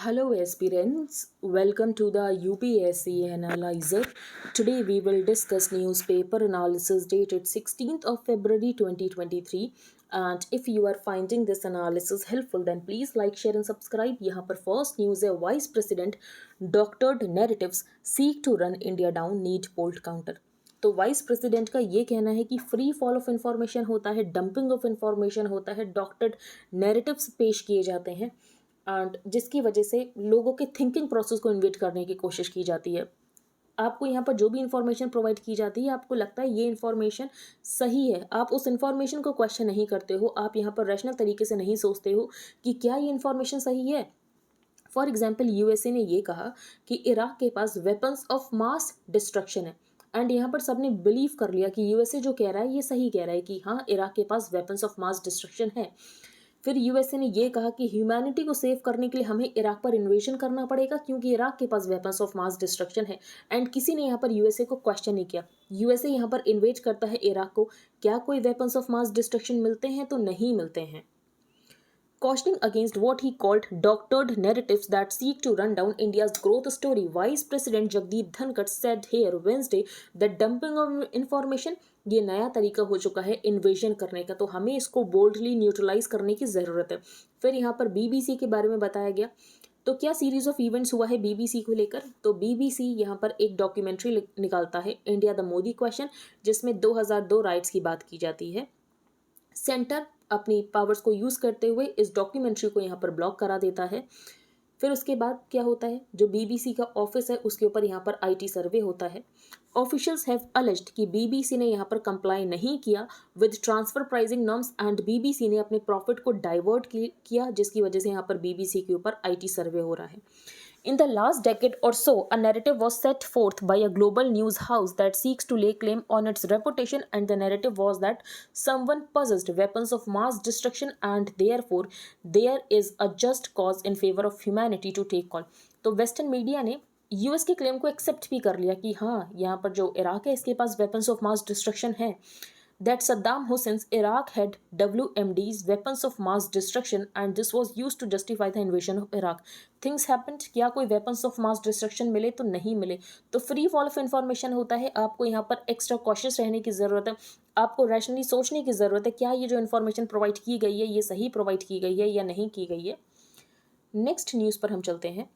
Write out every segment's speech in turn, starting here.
Hello aspirants, welcome to the UPSC Analyzer. Today we will discuss newspaper analysis dated 16th of February 2023 and if you are finding this analysis helpful then please like, share and subscribe. यहाँ पर first news है vice president doctored narratives seek to run India down need potent counter. तो vice president का ये कहना है कि free fall of information होता है, डंपिंग ऑफ इंफॉर्मेशन होता है, डॉक्टर्ड नैरेटिव्स पेश किए जाते हैं एंड जिसकी वजह से लोगों के थिंकिंग प्रोसेस को इन्वेट करने की कोशिश की जाती है। आपको यहाँ पर जो भी इंफॉर्मेशन प्रोवाइड की जाती है आपको लगता है ये इन्फॉर्मेशन सही है, आप उस इन्फॉर्मेशन को क्वेश्चन नहीं करते हो, आप यहाँ पर रैशनल तरीके से नहीं सोचते हो कि क्या ये इन्फॉर्मेशन सही है। फॉर एग्जाम्पल यूएसए ने ये कहा कि इराक के पास वेपन्स ऑफ मास डिस्ट्रक्शन है एंड यहाँ पर सबने बिलीव कर लिया कि यूएसए जो कह रहा है ये सही कह रहा है कि हाँ इराक के पास वेपन्स ऑफ मास डिस्ट्रक्शन है। फिर यूएसए ने ये कहा कि ह्यूमैनिटी को सेव करने के लिए हमें इराक पर इन्वेजन करना पड़ेगा क्योंकि इराक के पास वेपन्स ऑफ मास डिस्ट्रक्शन है एंड किसी ने यहाँ पर यूएसए को क्वेश्चन नहीं किया। यूएसए यहाँ पर इन्वेज करता है इराक को, क्या कोई वेपन्स ऑफ मास डिस्ट्रक्शन मिलते हैं? तो नहीं मिलते हैं। Cautioning against what he called doctored narratives that seek to run down India's growth story, Vice President Jagdeep Dhankar said here Wednesday that dumping of information ये नया तरीका हो चुका है इन्वेजन करने का, तो हमें इसको बोल्डली न्यूट्रलाइज करने की ज़रूरत है। फिर यहाँ पर बीबीसी के बारे में बताया गया, तो क्या सीरीज ऑफ इवेंट्स हुआ है बीबीसी को लेकर। तो बीबीसी यहाँ पर एक डॉक्यूमेंट्री निकालता है इंडिया द मोदी क्वेश्चन, जिसमें 2002 राइट्स की बात की जाती है। सेंटर अपनी पावर्स को यूज़ करते हुए इस डॉक्यूमेंट्री को यहाँ पर ब्लॉक करा देता है। फिर उसके बाद क्या होता है, जो बीबीसी का ऑफिस है उसके ऊपर यहाँ पर आईटी सर्वे होता है। ऑफिशियल्स हैव अलेज्ड कि बीबीसी ने यहाँ पर कंप्लाई नहीं किया with transfer pricing norms and BBC ने अपने प्रॉफिट को डाइवर्ट किया, जिसकी वजह से यहाँ पर बीबीसी के ऊपर आईटी सर्वे हो रहा है। In the last decade or so, a narrative was set forth by a global news house that seeks to lay claim on its reputation, and the narrative was that someone possessed weapons of mass destruction and therefore there is a just cause in favor of humanity to take call. तो western media ने US के claim को accept भी कर लिया कि हाँ यहाँ पर जो इराक है इसके पास वेपन्स ऑफ मास डिस्ट्रक्शन है, that Saddam Hussein's Iraq had WMDs, weapons of mass destruction, and this was used to justify the invasion of Iraq. Things happened, क्या कोई weapons of mass destruction मिले? तो नहीं मिले। तो फ्री फॉल ऑफ इंफॉर्मेशन होता है, आपको यहाँ पर एक्स्ट्रा कॉशियस रहने की ज़रूरत है, आपको रैशनली सोचने की ज़रूरत है, क्या ये जो इन्फॉर्मेशन प्रोवाइड की गई है ये सही प्रोवाइड की गई है या नहीं की गई है। नेक्स्ट न्यूज़ पर हम चलते हैं।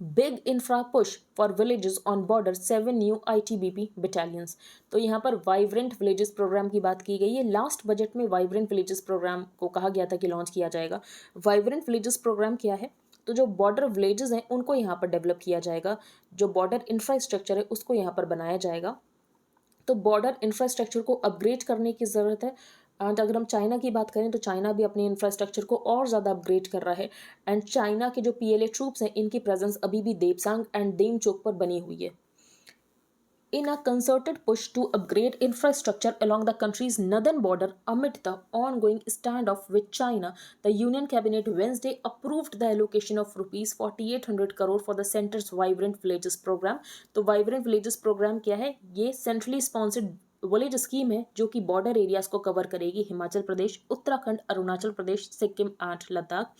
Big infra push for villages on border, 7 new ITBP battalions. तो यहाँ पर वाइब्रेंट विलेजेस प्रोग्राम की बात की गई है। लास्ट बजट में वाइब्रेंट विलेजेस प्रोग्राम को कहा गया था कि लॉन्च किया जाएगा। वाइब्रेंट विलेजेस प्रोग्राम क्या है, तो जो बॉर्डर विलेजेस हैं उनको यहाँ पर डेवलप किया जाएगा, जो बॉर्डर इंफ्रास्ट्रक्चर है उसको यहाँ पर बनाया जाएगा। तो बॉर्डर इंफ्रास्ट्रक्चर को अपग्रेड करने की ज़रूरत है। एंड अगर हम चाइना की बात करें तो चाइना भी अपने इंफ्रास्ट्रक्चर को और ज़्यादा अपग्रेड कर रहा है एंड चाइना के जो PLA ट्रूप्स हैं इनकी प्रेजेंस अभी भी देपसांग एंड देमचोक पर बनी हुई है। In a concerted push to upgrade infrastructure along the country's northern border amid the ongoing standoff with China, the Union Cabinet Wednesday approved the allocation of rupees 4800 crore for the center's Vibrant Villages program. तो Vibrant Villages program क्या है, ये centrally sponsored village scheme है जो कि border areas को cover करेगी, Himachal Pradesh, Uttarakhand, Arunachal Pradesh, Sikkim and Ladakh.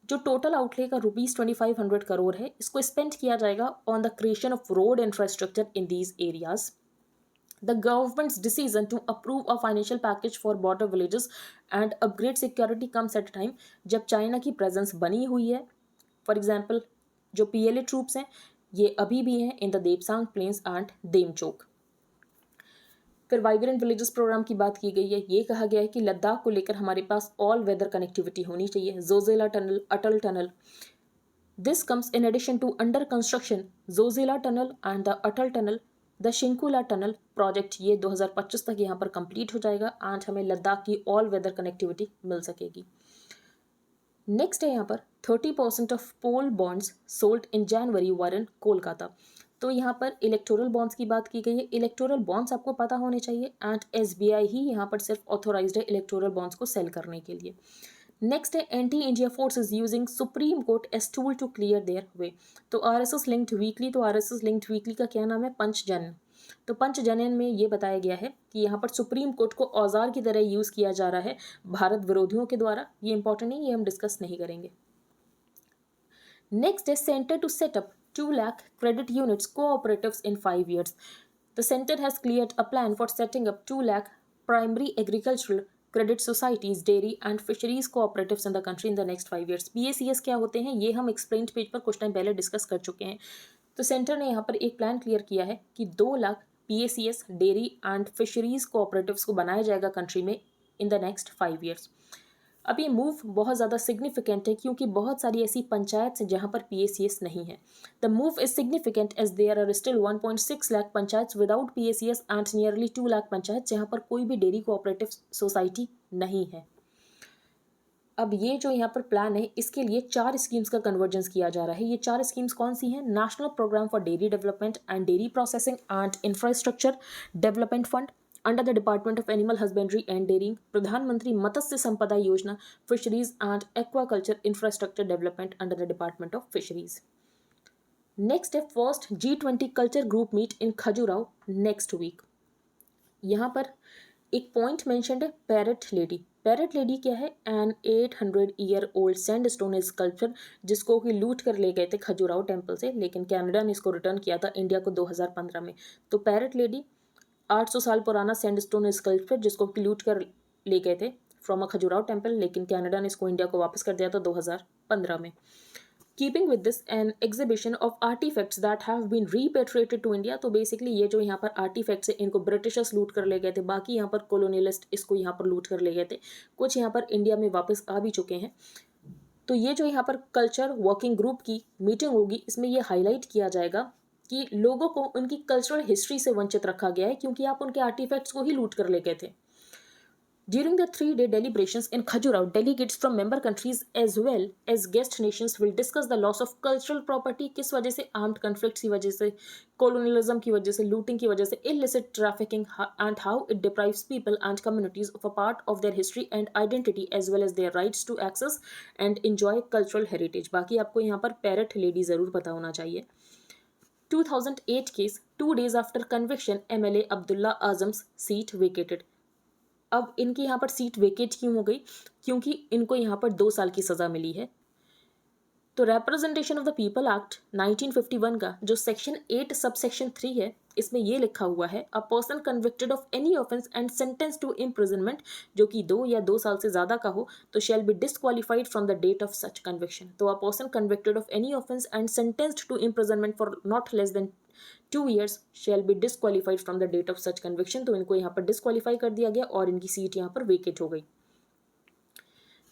जो टोटल आउटले का ₹2500 करोड़ है, इसको स्पेंड किया जाएगा on the creation of road infrastructure in these areas. The government's decision to approve a financial package for border villages and upgrade security comes at a time जब China की presence बनी हुई है। फॉर एग्जाम्पल जो PLA troops हैं ये अभी भी हैं in the Depsang plains and Demchok. फिर वाइब्रेंट विलेजेस प्रोग्राम की बात की गई है, ये कहा गया है कि लद्दाख को लेकर हमारे पास ऑल वेदर कनेक्टिविटी होनी चाहिए। Zojila tunnel, Atal tunnel, this comes in addition to under construction Zojila tunnel and the Atal tunnel, the Shinkula tunnel project. ये 2025 तक यहाँ पर कंप्लीट हो जाएगा एंड हमें लद्दाख की ऑल वेदर कनेक्टिविटी मिल सकेगी। नेक्स्ट है यहाँ पर 30% of poll bonds sold in January were in Kolkata. तो यहाँ पर इलेक्टोरल बॉन्ड्स की बात की गई है। इलेक्टोरल बॉन्ड्स आपको पता होने चाहिए एंड SBI ही यहाँ पर सिर्फ ऑथोराइज्ड है इलेक्टोरल बॉन्ड्स को सेल करने के लिए। नेक्स्ट है anti India forces using supreme court as tool to clear their way. तो RSS लिंक्ड वीकली, तो RSS लिंक्ड वीकली का क्या नाम है, पंचजन। तो पंचजनन में ये बताया गया है कि यहाँ पर सुप्रीम कोर्ट को औजार की तरह यूज़ किया जा रहा है भारत विरोधियों के द्वारा। ये इंपॉर्टेंट नहीं, ये हम डिस्कस नहीं करेंगे। Next is Center to set up 2 lakh credit units cooperatives in 5 years. The center has cleared a plan for setting up 2 lakh primary agricultural credit societies, dairy and fisheries cooperatives in the country in the next 5 years. PACS क्या होते हैं ये हम explained page पर कुछ time पहले discuss कर चुके हैं. तो सेंटर ने यहाँ पर एक प्लान क्लियर किया है कि 2 lakh PACS dairy and fisheries cooperatives को बनाया जाएगा कंट्री में इन द नेक्स्ट 5 ईयर्स. अब ये मूव बहुत ज़्यादा सिग्निफिकेंट है क्योंकि बहुत सारी ऐसी पंचायत हैं जहाँ पर PACS नहीं है. The move is significant as there are still 1.6 lakh panchayat without PACS and nearly 2 lakh panchayat जहाँ पर कोई भी डेयरी कोऑपरेटिव सोसाइटी नहीं है. अब ये जो यहाँ पर प्लान है इसके लिए 4 स्कीम्स का कन्वर्जेंस किया जा रहा है. ये 4 स्कीम्स कौन सी हैं? National programme for dairy development and dairy processing and infrastructure development fund under the department of animal husbandry and dairying, Pradhan Mantri Matsya Sampada Yojana, fisheries and aquaculture infrastructure development under the department of fisheries. Next है first G20 culture group meet in Khajuraho next week. यहाँ पर एक point mentioned है parrot lady. Parrot lady क्या है? N 800-year-old sandstone sculpture जिसको कि लूट कर ले गए थे खजुराहो टेम्पल से, लेकिन कनाडा ने इसको रिटर्न किया था इंडिया को 2015 में. तो पैरेट लेडी 800 साल पुराना सैंडस्टोन स्कल्पचर जिसको कि लूट कर ले गए थे फ्रॉम अ खजुराहो टेम्पल, लेकिन कनाडा ने इसको इंडिया को वापस कर दिया था 2015 में. Keeping with this an exhibition of artefacts that have been repatriated to India. तो बेसिकली ये जो यहाँ पर आर्टिफैक्ट्स है इनको ब्रिटिशर्स लूट कर ले गए थे, बाकी यहाँ पर कॉलोनियलिस्ट इसको यहाँ पर लूट कर ले गए थे, कुछ यहाँ पर इंडिया में वापस आ भी चुके हैं. तो ये जो यहाँ पर कल्चर वर्किंग ग्रुप की मीटिंग होगी इसमें ये हाईलाइट किया जाएगा कि लोगों को उनकी कल्चरल हिस्ट्री से वंचित रखा गया है क्योंकि आप उनके आर्टिफैक्ट्स को ही लूट कर ले गए थे. During the 3-day deliberations in Khajuraho, delegates from member countries as well as guest nations will discuss the loss of cultural property. किस वजह से? आर्म्ड कन्फ्लिक्ट्स की वजह से, colonialism की वजह से, लूटिंग की वजह से, illicit trafficking and how it deprives people and communities of a part of their history and identity as well as their rights to access and enjoy cultural heritage. बाकी आपको यहाँ पर पैरेट लेडी ज़रूर पता होना चाहिए. 2008 case, 2 days after conviction, MLA Abdullah Azam's seat vacated. अब इनकी यहाँ पर सीट वेकेट क्यों हो गई? क्योंकि इनको यहाँ पर 2 साल की सज़ा मिली है. तो representation of the people act 1951 का जो सेक्शन 8 सब सेक्शन 3 है इसमें ये लिखा हुआ है a person convicted of any offence and sentence to imprisonment जो कि 2 या 2 साल से ज़्यादा का हो तो shall be disqualified from the date of such conviction. तो a person convicted of any offence and sentenced to imprisonment for not less than 2 years shall be disqualified from the date of such conviction. तो इनको यहाँ पर disqualify कर दिया गया और इनकी सीट यहाँ पर वेकेट हो गई.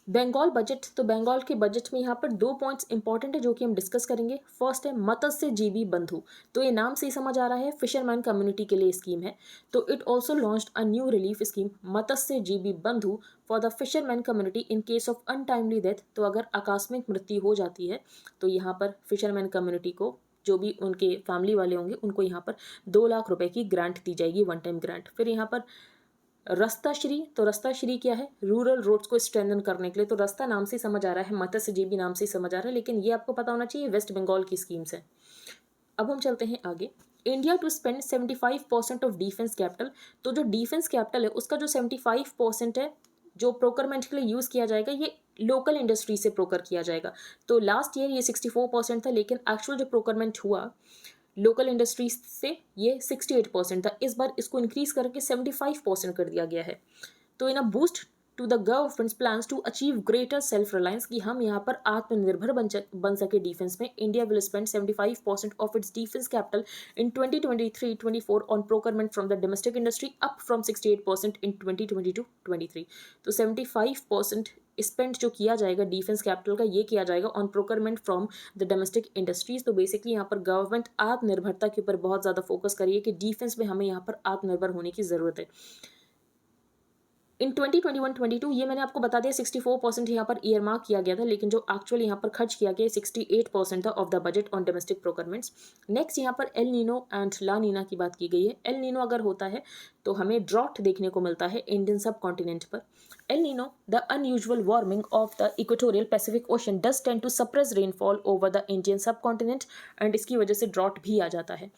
बंगाल बजट. तो बंगाल के बजट में यहाँ पर 2 पॉइंट्स इंपॉर्टेंट है जो कि हम डिस्कस करेंगे. फर्स्ट है मत्स्यजीवी बंधु. तो ये नाम से ही समझ आ रहा है फिशरमैन कम्युनिटी के लिए स्कीम है. तो it also launched a new relief scheme Matsyajeevi Bandhu for the fisherman community in case of untimely death. तो अगर आकस्मिक मृत्यु हो जाती है तो यहाँ पर फिशरमैन कम्युनिटी को जो भी उनके फैमिली वाले होंगे उनको यहाँ पर 2 लाख रुपए की ग्रांट दी जाएगी, वन टाइम ग्रांट. फिर यहाँ पर रस्ताश्री. तो रस्ताश्री क्या है? रूरल रोड्स को स्ट्रेंथन करने के लिए. तो रास्ता नाम से समझ आ रहा है, मत्स्यजीवी नाम से समझ आ रहा है, लेकिन ये आपको पता होना चाहिए वेस्ट बंगाल की स्कीम्स है. अब हम चलते हैं आगे. India to spend 75% of defence capital. तो जो डिफेंस कैपिटल है उसका जो 75% है जो प्रोकरमेंट के लिए यूज़ किया जाएगा ये लोकल इंडस्ट्री से प्रोकर किया जाएगा. तो लास्ट ईयर ये 64% था, लेकिन एक्चुअल जो प्रोकरमेंट हुआ लोकल इंडस्ट्रीज से ये 68% था. इस बार इसको इंक्रीज करके 75% कर दिया गया है. तो in a boost to the government's plans to achieve greater self reliance कि हम यहाँ पर आत्मनिर्भर बन सके डिफेंस में. India will spend 75% of its defence capital in 2023-24 on procurement from the domestic industry up from 68% in 2022-23. तो 75% स्पेंड जो किया जाएगा डिफेंस कैपिटल का ये किया जाएगा on procurement from the domestic industries. तो बेसिकली यहाँ पर गवर्नमेंट आत्मनिर्भरता के ऊपर बहुत ज़्यादा फोकस करिए कि डिफेंस में हमें यहाँ पर आत्मनिर्भर होने की ज़रूरत है. इन 2021-22 ये मैंने आपको बता दिया 64% यहाँ पर ईयर मार्क किया गया था, लेकिन जो एक्चुअल यहाँ पर खर्च किया गया 68% था of the budget on domestic procurements. Next यहाँ पर El Nino and La Nina की बात की गई है. एल नीनो अगर होता है तो हमें ड्रॉट देखने को मिलता है इंडियन सब कॉन्टिनेंट पर. El Nino the unusual warming of the equatorial Pacific Ocean does tend to suppress rainfall over the Indian subcontinent and इसकी वजह से ड्रॉट भी आ जाता है.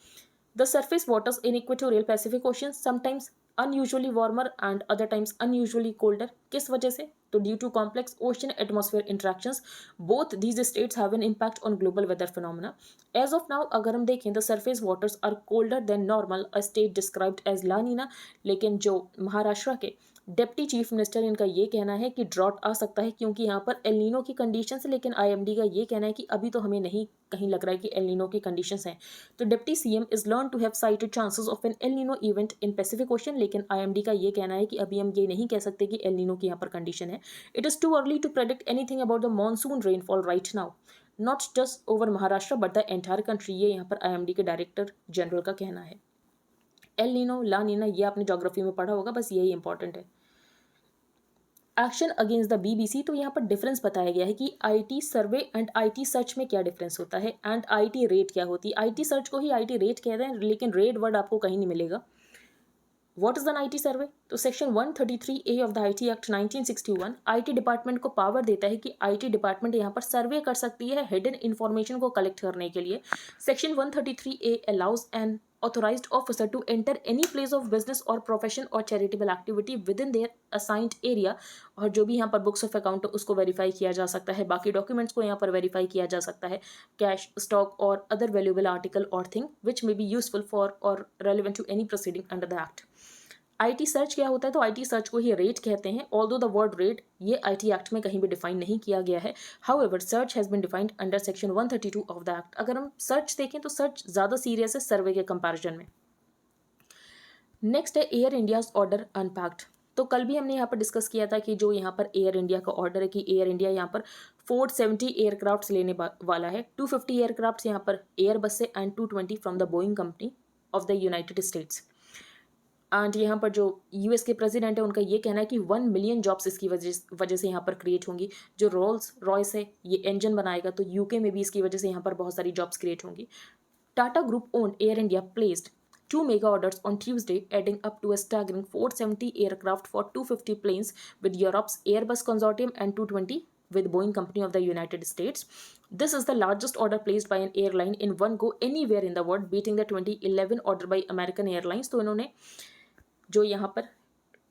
The surface waters in equatorial Pacific Ocean sometimes unusually warmer and other times unusually colder. किस वजह से? तो due to complex ocean atmosphere interactions both these states have an impact on global weather phenomena. As of now अगर हम देखें the surface waters are colder than normal, a state described as La Nina. लेकिन जो महाराष्ट्र के deputy chief minister, इनका ये कहना है कि ड्रॉट आ सकता है क्योंकि यहाँ पर एल नीनो की कंडीशंस है, लेकिन आईएमडी का ये कहना है कि अभी तो हमें नहीं कहीं लग रहा है कि एल नीनो की कंडीशंस हैं। तो deputy CM is learn to have sited chances of an El Nino event in Pacific Ocean, लेकिन आईएमडी का ये कहना है कि अभी हम ये नहीं कह सकते कि एल नीनो की यहाँ पर कंडीशन है। It is too early to predict anything about the monsoon rainfall right now, not just over Maharashtra but the entire country. ये यहाँ पर आईएमडी के डायरेक्टर जनरल का कहना है। एल नीनो, ला नीना, ये आपने ज्योग्राफी में पढ़ा होगा, बस यही इंपॉर्टेंट है। एक्शन अगेंस्ट द बीबीसी, तो यहाँ पर डिफरेंस बताया गया है कि IT survey and IT search में क्या डिफरेंस होता है एंड आईटी रेट क्या होती है। आईटी सर्च को ही आईटी रेट कहते हैं, लेकिन रेट वर्ड आपको कहीं नहीं मिलेगा। व्हाट इज एन आईटी सर्वे? तो section 133A of the IT act 1961 IT department को पावर देता है कि आईटी डिपार्टमेंट यहाँ पर सर्वे कर सकती है हिडन इन्फॉर्मेशन को कलेक्ट करने के लिए। Section 133A allows N authorized officer to enter any place of business or profession or charitable activity within their assigned area। और जो भी यहाँ पर बुक्स ऑफ अकाउंट उसको वेरीफाई किया जा सकता है, बाकी डॉक्यूमेंट्स को यहाँ पर वेरीफाई किया जा सकता है, कैश, स्टॉक और अदर वैल्यूएबल आर्टिकल और thing which may be useful for और relevant to any proceeding under the act. IT search क्या होता है? तो आईटी सर्च को ही रेट कहते हैं, ऑल्दो द वर्ड रेट ये आईटी एक्ट में कहीं भी डिफाइन नहीं किया गया है। However search has been defined under section 132 of the act. अगर हम सर्च देखें तो सर्च ज़्यादा सीरियस है सर्वे के कंपैरिजन में। नेक्स्ट है एयर इंडियाज ऑर्डर अनपैक्ड। तो कल भी हमने यहाँ पर डिस्कस किया था कि जो यहाँ पर एयर इंडिया का ऑर्डर है कि एयर इंडिया यहाँ पर 470 एयरक्राफ्ट लेने वाला है। 250 एयरक्राफ्ट यहाँ पर एयरबस से and 220 from the Boeing company of the United states. And यहाँ पर जो यूएस के प्रेसिडेंट है उनका ये कहना है कि 1 मिलियन जॉब्स इसकी वजह से यहाँ पर क्रिएट होंगी। जो रोल्स रॉयस है ये इंजन बनाएगा, तो यूके में भी इसकी वजह से यहाँ पर बहुत सारी जॉब्स क्रिएट होंगी। Tata group owned air India placed 2 mega orders on Tuesday, adding up to a staggering 470 aircraft for 250 planes with Europe's Airbus consortium and 220 with Boeing Company of the United States. This is the largest order placed by an airline in one go anywhere in the world, beating the 2011 order by American Airlines। तो इन्होंने जो यहाँ पर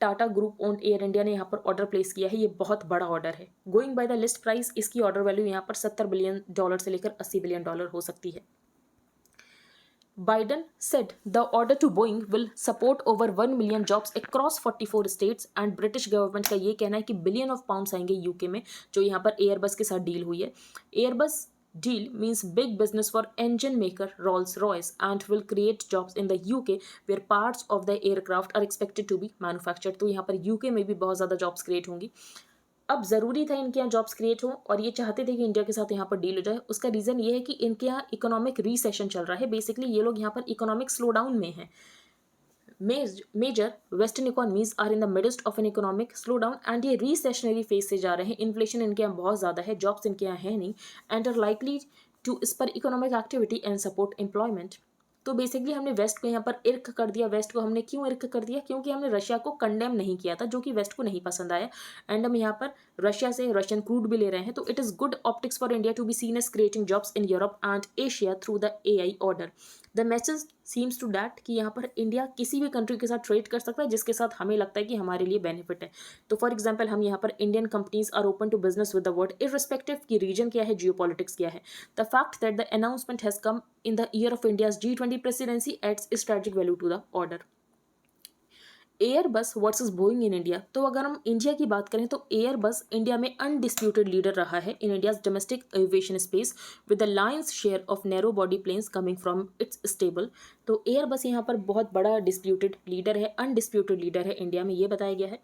Tata group owned air India ने यहाँ पर order place किया है, ये बहुत बड़ा ऑर्डर है। Going by the list price इसकी ऑर्डर वैल्यू यहाँ पर $70 बिलियन से लेकर $80 बिलियन हो सकती है। Biden said the order to Boeing will support over 1 million jobs across 44 states and British government का ये कहना है कि बिलियन ऑफ पाउंड्स आएंगे यूके में, जो यहाँ पर एयरबस के साथ डील हुई है। Airbus deal means big business for engine maker Rolls-Royce and will create jobs in the UK where parts of the aircraft are expected to be manufactured। तो यहाँ पर यूके में भी बहुत ज़्यादा जॉब्स क्रिएट होंगी। अब ज़रूरी था इनके यहाँ जॉब्स क्रिएट हो और ये चाहते थे कि इंडिया के साथ यहाँ पर डील हो जाए। उसका रीज़न ये है कि इनके यहाँ इकोनॉमिक रीसेशन चल रहा है। बेसिकली ये लोग यहाँ पर इकोनॉमिक स्लो डाउन में हैं। Major western economies are in the midst of an economic slowdown and ये रीसेशनरी फेज से जा रहे हैं। इन्फ्लेशन इनके यहाँ बहुत ज़्यादा है, जॉब्स इनके यहाँ है नहीं and are likely to spur economic activity and support employment. तो बेसिकली हमने वेस्ट को यहाँ पर इर्क कर दिया। वेस्ट को हमने क्यों इर्क कर दिया? क्योंकि हमने रशिया को कंडेम नहीं किया था, जो कि वेस्ट को नहीं पसंद आया एंड हम यहाँ पर रशिया से रशियन क्रूड भी ले रहे हैं। तो it is good optics for India to be seen as creating jobs in Europe and Asia through the AI order. The message seems to that कि यहाँ पर इंडिया किसी भी कंट्री के साथ ट्रेड कर सकता है जिसके साथ हमें लगता है कि हमारे लिए बेनिफिट है। तो फॉर एग्जाम्पल हम यहाँ पर Indian companies are open to business with the world irrespective की रीजन क्या है, जियोपॉलिटिक्स क्या है। The fact that the announcement has come in the year of India's G20 presidency adds strategic value to the order. Airbus versus Boeing in India. तो अगर हम India की बात करें तो एयरबस इंडिया में अनडिस्प्यूटेड लीडर रहा है in India's domestic aviation space with the lion's share of narrow body planes coming from its stable. तो एयरबस यहाँ पर बहुत बड़ा डिस्प्यूटेड लीडर है, अनडिस्प्यूटेड लीडर है इंडिया में, ये बताया गया है।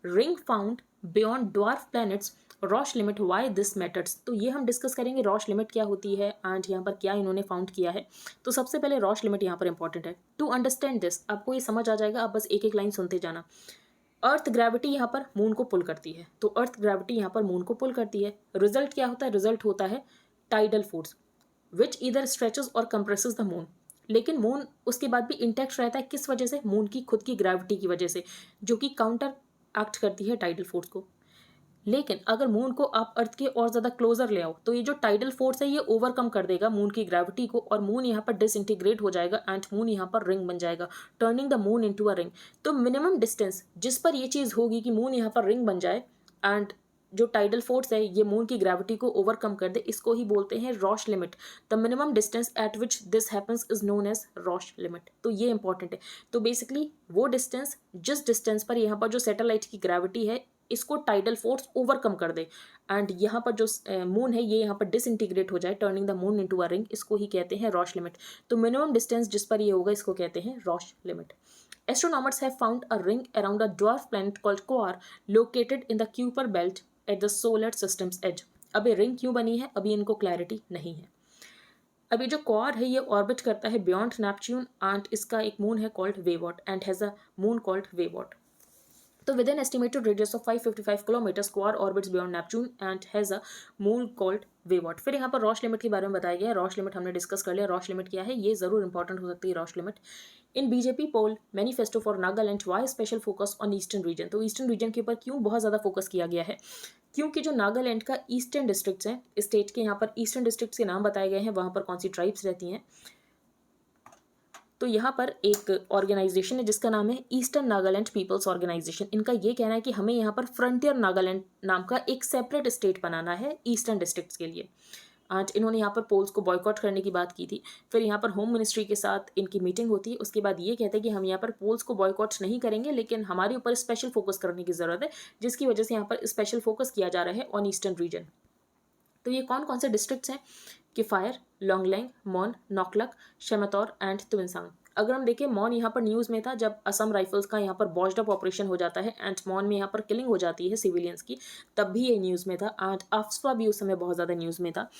Ring found beyond dwarf planets Roche limit why this matters. तो ये हम डिस्कस करेंगे रॉश लिमिट क्या होती है एंड यहाँ पर क्या इन्होंने फाउंड किया है। तो सबसे पहले रॉश लिमिट यहाँ पर इंपॉर्टेंट है। टू अंडरस्टैंड दिस आपको ये समझ आ जाएगा, आप बस एक एक लाइन सुनते जाना। अर्थ ग्रेविटी यहाँ पर मून को पुल करती है, तो अर्थ ग्रेविटी यहाँ पर मून को पुल करती है। रिजल्ट क्या होता है? रिजल्ट होता है tidal force which either stretches और कंप्रेसेस द मून। लेकिन मून उसके बाद भी इंटैक्ट रहता है, किस वजह से? मून की खुद की ग्रेविटी की वजह से, जो कि काउंटर एक्ट करती है टाइडल फोर्स को। लेकिन अगर मून को आप अर्थ के और ज़्यादा क्लोजर ले आओ तो ये जो टाइडल फोर्स है ये ओवरकम कर देगा मून की ग्रेविटी को, और मून यहाँ पर डिसइंटीग्रेट हो जाएगा एंड मून यहाँ पर रिंग बन जाएगा, turning the moon into a ring. तो मिनिमम डिस्टेंस जिस पर ये चीज़ होगी कि मून यहाँ पर रिंग बन जाए एंड जो टाइडल फोर्स है ये मून की ग्रेविटी को ओवरकम कर दे, इसको ही बोलते हैं Roche limit. The minimum distance at which this happens is known as Roche limit. तो ये इंपॉर्टेंट है। तो बेसिकली वो डिस्टेंस जिस डिस्टेंस पर यहाँ पर जो सैटेलाइट की ग्रेविटी है इसको टाइडल फोर्स ओवरकम कर दे एंड यहाँ पर जो मून है ये यहाँ पर डिसइंटीग्रेट हो जाए, turning the moon into a ring, इसको ही कहते हैं रॉश लिमिट। तो मिनिमम डिस्टेंस जिस पर ये होगा इसको कहते हैं Roche limit. Astronomers have found a ring around a dwarf planet called Quar located in the Kuiper belt at the solar system's edge। अब ये रिंग क्यों बनी है अभी इनको क्लैरिटी नहीं है। अभी जो क्वार है ये ऑर्बिट करता है बियॉन्ड नेपच्यून एंड इसका एक मून है called Weywot and has a moon called Weywot. तो with an estimated radius of 555 kilometres Quaoar orbits beyond Neptune and has a moon called Weywot. फिर यहाँ पर रॉश लिमिट के बारे में बताया गया है। रॉश लिमिट हमने डिस्कस कर लिया। रॉश लिमिट क्या है ये जरूर इंपॉर्टेंट हो सकती है Roche limit. In BJP poll manifesto for Nagaland why special focus on eastern region. तो ईस्टर्न रीजन के ऊपर क्यों बहुत ज़्यादा फोकस किया गया है, क्योंकि जो नागालैंड का ईस्टर्न डिस्ट्रिक्ट्स हैं, स्टेट के यहाँ पर ईस्टर्न डिस्ट्रिक्ट्स के नाम बताए गए हैं, वहाँ पर कौन सी ट्राइब्स रहती हैं। तो यहाँ पर एक ऑर्गेनाइजेशन है जिसका नाम है ईस्टर्न नागालैंड पीपल्स ऑर्गेनाइजेशन। इनका ये कहना है कि हमें यहाँ पर फ्रंटियर नागालैंड नाम का एक सेपरेट स्टेट बनाना है ईस्टर्न डिस्ट्रिक्ट्स के लिए। आज इन्होंने यहाँ पर पोल्स को बॉयकॉट करने की बात की थी। फिर यहाँ पर होम मिनिस्ट्री के साथ इनकी मीटिंग होती है। उसके बाद ये कहते हैं कि हम यहाँ पर पोल्स को बॉयकॉट नहीं करेंगे, लेकिन हमारे ऊपर स्पेशल फोकस करने की ज़रूरत है, जिसकी वजह से यहाँ पर स्पेशल फोकस किया जा रहा है ऑन ईस्टर्न रीजन। तो ये कौन कौन से डिस्ट्रिक्ट्स हैं? किफायर, लोंगलेंग, मॉन, नॉकलक, शेमतौर एंड तुमसांग। अगर हम देखें मॉन यहाँ पर न्यूज़ में था जब असम राइफल्स का यहाँ पर बॉस्ड अप ऑपरेशन हो जाता है एंड मॉन में यहाँ पर किलिंग हो जाती है सिविलियंस की, तब भी ये न्यूज़ में था एंड अफस्पा भी उस समय बहुत ज़्यादा न्यूज़ में था।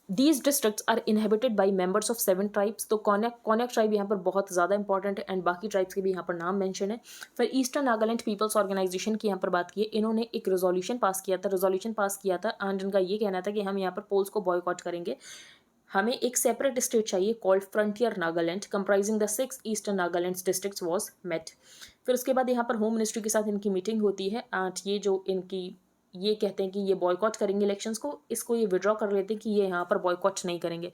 These districts are inhabited by members of 7 tribes। तो कॉनक ट्राइब यहाँ पर बहुत ज़्यादा इंपॉर्टेंट है एंड बाकी ट्राइब्स के भी यहाँ पर नाम मेंशन है। फिर ईस्टर्न नागालैंड पीपल्स ऑर्गेनाइजेशन की यहाँ पर बात की है। इन्होंने एक रेजोल्यूशन पास किया था एंड इनका ये कहना था कि हम यहाँ पर पोल्स को बॉयकॉट करेंगे। हमें एक सेपरेट स्टेट चाहिए called frontier Nagaland comprising the 6 eastern Nagaland districts was met. फिर उसके बाद यहाँ पर होम मिनिस्ट्री के साथ इनकी मीटिंग होती है एंड ये जो इनकी ये कहते हैं कि ये बॉयकॉट करेंगे इलेक्शंस को, इसको ये विड्रॉ कर लेते हैं कि ये यहाँ पर बॉयकॉट नहीं करेंगे।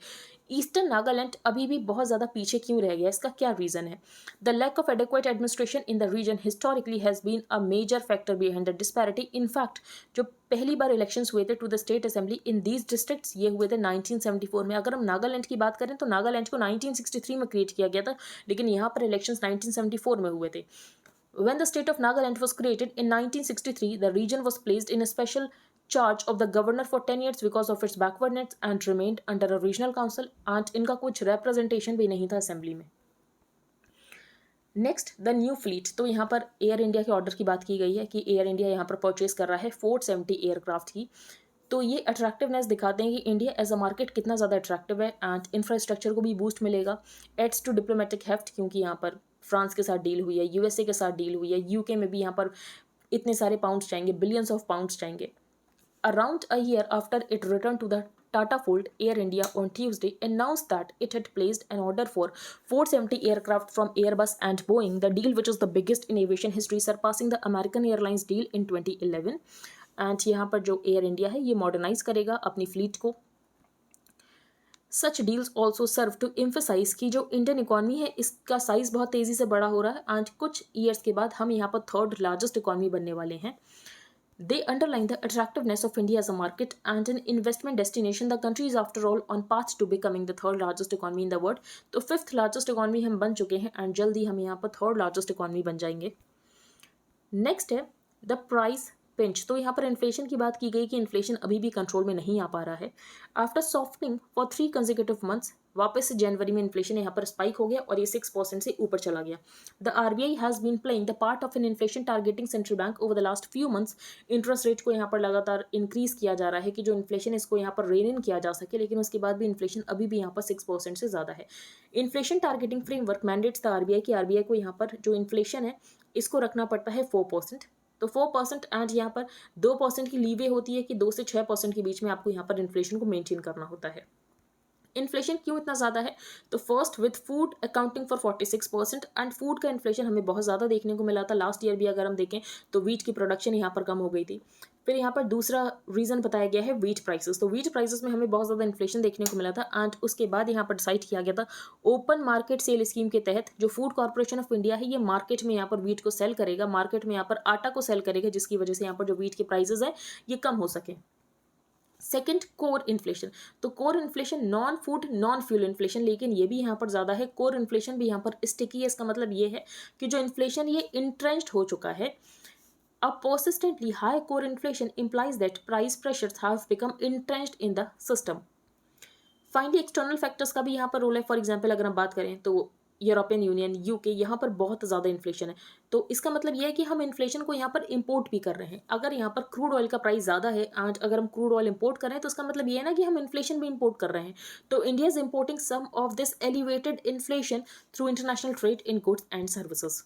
ईस्टर्न नागालैंड अभी भी बहुत ज़्यादा पीछे क्यों रह गया, इसका क्या रीज़न है? The lack of adequate administration in the region historically has been a major factor behind the disparity. In fact जो पहली बार इलेक्शंस हुए थे to the state assembly in these districts ये हुए थे 1974 में। अगर हम नागालैंड की बात करें तो नागालैंड को 1963 में क्रिएट किया गया था, लेकिन यहाँ पर इलेक्शंस 1974 में हुए थे। When the state of Nagaland was created in 1963, the region was placed in a special charge of the governor for 10 years because of its backwardness and remained under a regional council and इनका कुछ representation भी नहीं था assembly में। Next the new fleet. तो यहाँ पर air India के ऑर्डर की बात की गई है कि एयर इंडिया यहाँ पर परचेज कर रहा है 470 एयरक्राफ्ट की। तो ये अट्रैक्टिवनेस दिखाते हैं कि इंडिया एज अ मार्केट कितना ज़्यादा अट्रैक्टिव है एंड इंफ्रास्ट्रक्चर को भी बूस्ट मिलेगा। एड्स टू डिप्लोमेटिक हेफ्ट, क्योंकि यहाँ पर फ्रांस के साथ डील हुई है, यूएसए के साथ डील हुई है, यूके में भी यहाँ पर इतने सारे पाउंड्स चाहेंगे, बिलियंस ऑफ पाउंड्स चाहेंगे। Around a year after it returned to the Tata fold, Air India on Tuesday announced that it had placed an order for 470 aircraft from Airbus and Boeing, the deal which is the biggest in aviation history, surpassing the American Airlines deal in 2011। And यहाँ पर जो air India है ये modernise करेगा अपनी fleet को। Such deals also serve to emphasise कि जो इंडियन इकॉनमी है इसका साइज बहुत तेज़ी से बड़ा हो रहा है एंड कुछ ईयर्स के बाद हम यहाँ पर थर्ड लार्जेस्ट इकॉनमी बनने वाले हैं। They underline the attractiveness of India as a market and an investment destination. The country is after all on path to becoming the third largest economy in the world। तो fifth largest economy हम बन चुके हैं and जल्दी हम यहाँ पर third largest economy बन जाएंगे। नेक्स्ट है द प्राइस पिंच। तो यहाँ पर इन्फ्लेशन की बात की गई कि इन्फ्लेशन अभी भी कंट्रोल में नहीं आ पा रहा है। After softening for 3 consecutive months, वापस से जनवरी में इन्फ्लेशन यहाँ पर स्पाइक हो गया और ये 6% से ऊपर चला गया। The RBI has been playing the part of an inflation targeting central bank over the last few months. Interest rate को यहाँ पर लगातार इंक्रीज किया जा रहा है कि जो इन्फ्लेशन इसको यहाँ पर रेन इन किया जा सके, लेकिन उसके बाद भी इन्फ्लेशन अभी भी यहाँ पर 6% से ज़्यादा है। Inflation targeting framework mandates the RBI की आरबीआई को यहाँ पर जो इन्फ्लेशन है इसको रखना पड़ता है 4%। तो 4% एंड यहाँ पर 2% की लीवे होती है कि 2 से 6% के बीच में आपको यहाँ पर इन्फ्लेशन को मेंटेन करना होता है। इन्फ्लेशन क्यों इतना ज़्यादा है? तो first with food accounting for 46% and food का इन्फ्लेशन हमें बहुत ज़्यादा देखने को मिला था लास्ट ईयर भी। अगर हम देखें तो वीट की प्रोडक्शन यहाँ पर कम हो गई थी। फिर यहाँ पर दूसरा रीज़न बताया गया है वीट प्राइसेस। तो वीट प्राइसेस में हमें बहुत ज़्यादा इन्फ्लेशन देखने को मिला था एंड उसके बाद यहाँ पर डिसाइड किया गया था ओपन मार्केट सेल स्कीम के तहत जो फूड कॉर्पोरेशन ऑफ इंडिया है ये मार्केट में यहाँ पर वीट को सेल करेगा, मार्केट में यहाँ पर आटा को सेल करेगा, जिसकी वजह से यहाँ पर जो वीट के प्राइसेस है ये कम हो सके। Second, core inflation. तो core inflation non food non fuel inflation, लेकिन ये भी यहाँ पर ज़्यादा है। कोर इन्फ्लेशन भी यहाँ पर स्टिकी है। इसका मतलब ये है कि जो इन्फ्लेशन ये इंट्रेंच्ड हो चुका है। A persistently high core inflation implies that price pressures have become entrenched in the system. Finally external factors का भी यहाँ पर रोल है। फॉर एग्जाम्पल अगर हम बात करें तो यूरोपियन यूनियन, यूके, यहाँ पर बहुत ज़्यादा इन्फ्लेशन है। तो इसका मतलब यह है कि हम इन्फ्लेशन को यहाँ पर इंपोर्ट भी कर रहे हैं। अगर यहाँ पर क्रूड ऑयल का प्राइस ज़्यादा है एंड अगर हम क्रूड ऑयल इंपोर्ट कर रहे हैं तो इसका मतलब ये है ना कि हम इन्फ्लेशन भी इंपोर्ट कर रहे हैं। तो India is importing some of this elevated inflation through international trade in goods and services.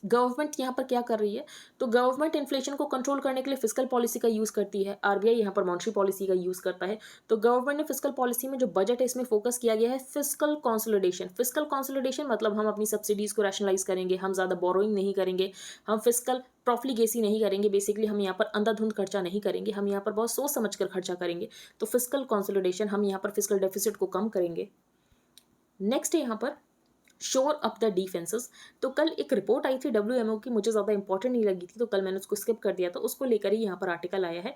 Government यहाँ पर क्या कर रही है? तो गवर्नमेंट इन्फ्लेशन को कंट्रोल करने के लिए फिस्कल पॉलिसी का यूज़ करती है। आरबीआई यहाँ पर मॉनेटरी पॉलिसी का यूज़ करता है। तो गवर्नमेंट ने फिस्कल पॉलिसी में जो बजट है इसमें फोकस किया गया है फिस्कल कंसोलिडेशन। फिस्कल कंसोलिडेशन मतलब हम अपनी सब्सिडीज़ को रैशनलाइज करेंगे, हम ज़्यादा बोरोइंग नहीं करेंगे, हम फिस्कल प्रॉफिलिगेसी नहीं करेंगे। बेसिकली हम यहाँ पर अंधाधुंध खर्चा नहीं करेंगे, हम यहाँ पर बहुत सोच समझ कर खर्चा करेंगे। तो फिस्कल कंसोलिडेशन, हम यहाँ पर फिस्कल डेफिसिट को कम करेंगे। नेक्स्ट है यहाँ पर शोर अप द डिफेंसेस। तो कल एक रिपोर्ट आई थी WMO की, मुझे ज़्यादा इंपॉर्टेंट नहीं लगी थी तो कल मैंने उसको स्किप कर दिया था। उसको लेकर ही यहाँ पर आर्टिकल आया है।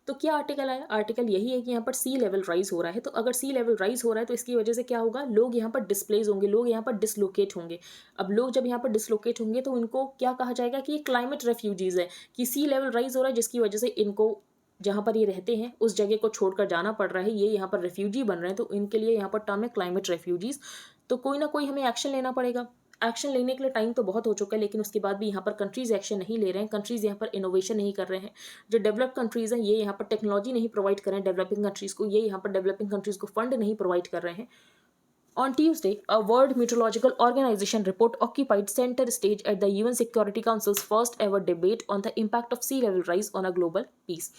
तो क्या आर्टिकल आया? आर्टिकल यही है कि यहाँ पर सी लेवल राइज हो रहा है। तो अगर सी लेवल राइज हो रहा है तो इसकी वजह से क्या होगा? लोग यहाँ पर डिस्प्लेस होंगे, लोग यहाँ पर डिसलोकेट होंगे। अब लोग जब यहाँ पर डिसलोकेट होंगे तो इनको क्या कहा जाएगा कि ये क्लाइमेट रेफ्यूजीज है, कि सी लेवल राइज हो रहा है जिसकी वजह से इनको जहाँ पर ये रहते हैं उस जगह को छोड़कर जाना पड़ रहा है, ये यहाँ पर रेफ्यूजी बन रहे हैं। तो इनके लिए यहाँ पर टर्म है क्लाइमेट रेफ्यूजीज। तो कोई ना कोई हमें एक्शन लेना पड़ेगा। एक्शन लेने के लिए टाइम तो बहुत हो चुका है, लेकिन उसके बाद भी यहाँ पर कंट्रीज एक्शन नहीं ले रहे हैं। कंट्रीज यहाँ पर इनोवेशन नहीं कर रहे हैं। जो डेवलप्ड कंट्रीज हैं ये यहाँ पर टेक्नोलॉजी नहीं प्रोवाइड कर रहे हैं डेवलपिंग कंट्रीज को, ये यहाँ पर डेवलपिंग कंट्रीज को फंड नहीं प्रोवाइड कर रहे हैं। On Tuesday, a World Meteorological Organization report occupied center stage at the UN Security Council's first ever debate on the impact of sea level rise on a global peace.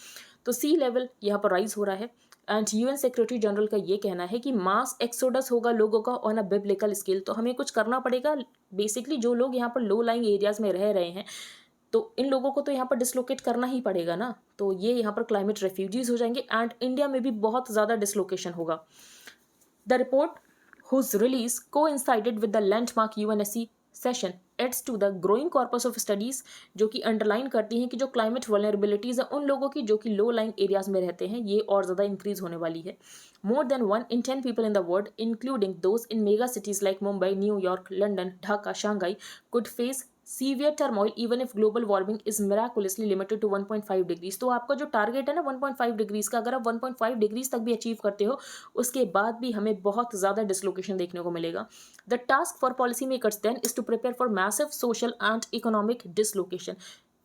तो सी level यहाँ पर rise हो रहा है and UN secretary general का ये कहना है कि मास एक्सोडस होगा लोगों का ऑन अ बिब्लिकल स्केल। तो हमें कुछ करना पड़ेगा। बेसिकली जो लोग यहाँ पर लो लाइंग एरियाज में रह रहे हैं तो इन लोगों को तो यहाँ पर डिसलोकेट करना ही पड़ेगा ना। तो ये यहाँ पर क्लाइमेट रेफ्यूजीज हो जाएंगे एंड इंडिया में भी बहुत ज़्यादा डिसलोकेशन होगा। The report whose release coincided with the landmark UNSC session adds to the growing corpus of studies जो कि अंडरलाइन करती हैं कि जो क्लाइमेट वल्नरेबिलिटीज़ है उन लोगों की जो कि लो लाइंग एरियाज में रहते हैं ये और ज़्यादा इंक्रीज होने वाली है। More than 1 in 10 people in the world, including those in mega cities like Mumbai, New York, London, Dhaka, Shanghai, could face severe turmoil even if global warming is miraculously limited to 1.5 degrees. तो आपका जो target है ना 1.5 degrees का, अगर आप 1.5 degrees तक भी अचीव करते हो उसके बाद भी हमें बहुत ज़्यादा डिसलोकेशन देखने को मिलेगा। The task for policy makers then is to prepare for massive social and economic dislocation.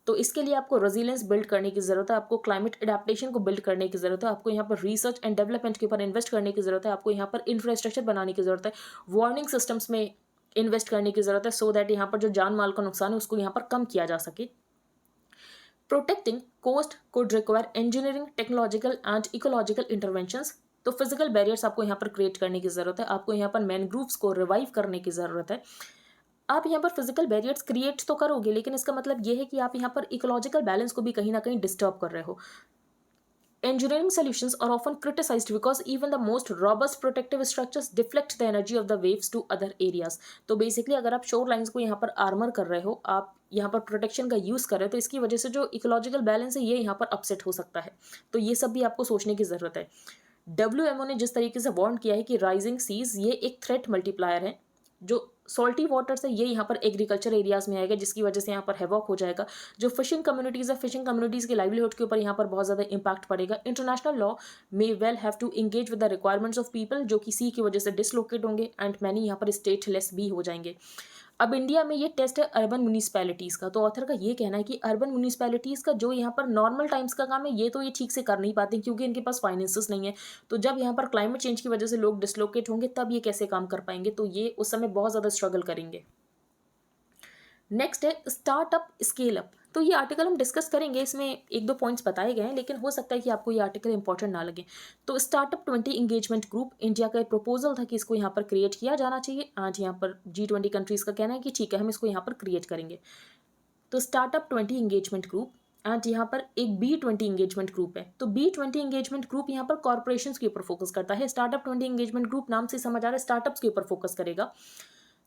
तो इसके लिए आपको रेजिलियंस बिल्ड करने की ज़रूरत है, आपको क्लाइमेट एडेप्टेशन को बिल्ड करने की ज़रूरत है, आपको यहाँ पर रिसर्च एंड डेवलपमेंट के ऊपर इन्वेस्ट करने की ज़रूरत है, आपको यहाँ पर इंफ्रास्ट्रक्चर बनाने की ज़रूरत है, वार्निंग सिस्टम्स में इन्वेस्ट करने की ज़रूरत है सो दैट यहाँ पर जो जान माल का नुकसान है उसको यहाँ पर कम किया जा सके। Protecting coast could require engineering, technological and ecological interventions. तो फिजिकल बैरियर्स आपको यहाँ पर क्रिएट करने की ज़रूरत है, आपको यहाँ पर मैनग्रूव्स को रिवाइव करने की ज़रूरत है। आप यहाँ पर फिजिकल बैरियर्स क्रिएट तो करोगे लेकिन इसका मतलब ये है कि आप यहाँ पर इकोलॉजिकल बैलेंस को भी कहीं ना कहीं डिस्टर्ब कर रहे हो। Engineering solutions are often criticized because even the most robust protective structures deflect the energy of the waves to other areas. तो बेसिकली अगर आप शोर लाइंस को यहाँ पर आर्मर कर रहे हो, आप यहाँ पर प्रोटेक्शन का यूज़ कर रहे हो, तो इसकी वजह से जो इकोलॉजिकल बैलेंस है ये यहाँ पर अपसेट हो सकता है। तो ये सब भी आपको सोचने की ज़रूरत है। WMO ने जिस तरीके से वार्न किया है कि राइजिंग सीज ये एक थ्रेट मल्टीप्लायर है, जो सॉल्टी वाटर से ये यहाँ पर एग्रीकल्चर एरियाज में आएगा जिसकी वजह से यहाँ पर हैवॉक हो जाएगा। जो फिशिंग कम्युनिटीज़ है, फिशिंग कम्युनिटीज़ के लाइवलीहुड के ऊपर यहाँ पर बहुत ज़्यादा इंपैक्ट पड़ेगा। International law may well have to engage with the requirements of people जो कि सी की वजह से डिसलोकेट होंगे एंड मैनी यहाँ पर स्टेटलेस भी हो जाएंगे। अब इंडिया में ये टेस्ट है अर्बन म्यूनिसपैलिटीज़ का। तो ऑथर का ये कहना है कि अर्बन म्यूनिसपैलिटीज़ का जो यहाँ पर नॉर्मल टाइम्स का काम है ये तो ये ठीक से कर नहीं पाते क्योंकि इनके पास फाइनेंसेस नहीं है। तो जब यहाँ पर क्लाइमेट चेंज की वजह से लोग डिसलोकेट होंगे तब ये कैसे काम कर पाएंगे, तो ये उस समय बहुत ज़्यादा स्ट्रगल करेंगे। नेक्स्ट है स्टार्टअप स्केल अप। तो ये आर्टिकल हम डिस्कस करेंगे, इसमें एक दो पॉइंट्स बताए गए हैं लेकिन हो सकता है कि आपको ये आर्टिकल इंपॉर्टेंट ना लगे। तो स्टार्टअप 20 इंगेजमेंट ग्रुप, इंडिया का एक प्रपोजल था कि इसको यहाँ पर क्रिएट किया जाना चाहिए। आज यहाँ पर G20 कंट्रीज़ का कहना है कि ठीक है हम इसको यहाँ पर क्रिएट करेंगे। तो स्टार्टअप 20 इंगेजमेंट ग्रुप एंड यहाँ पर एक B20 एंगेजमेंट ग्रुप है। तो B20 एंगेजमेंट ग्रुप यहाँ पर कॉर्पोरेशंस के ऊपर फोकस करता है। स्टार्टअप 20 एंगेजमेंट ग्रुप नाम से समझ आ रहा है स्टार्टअप्स के ऊपर फोकस करेगा।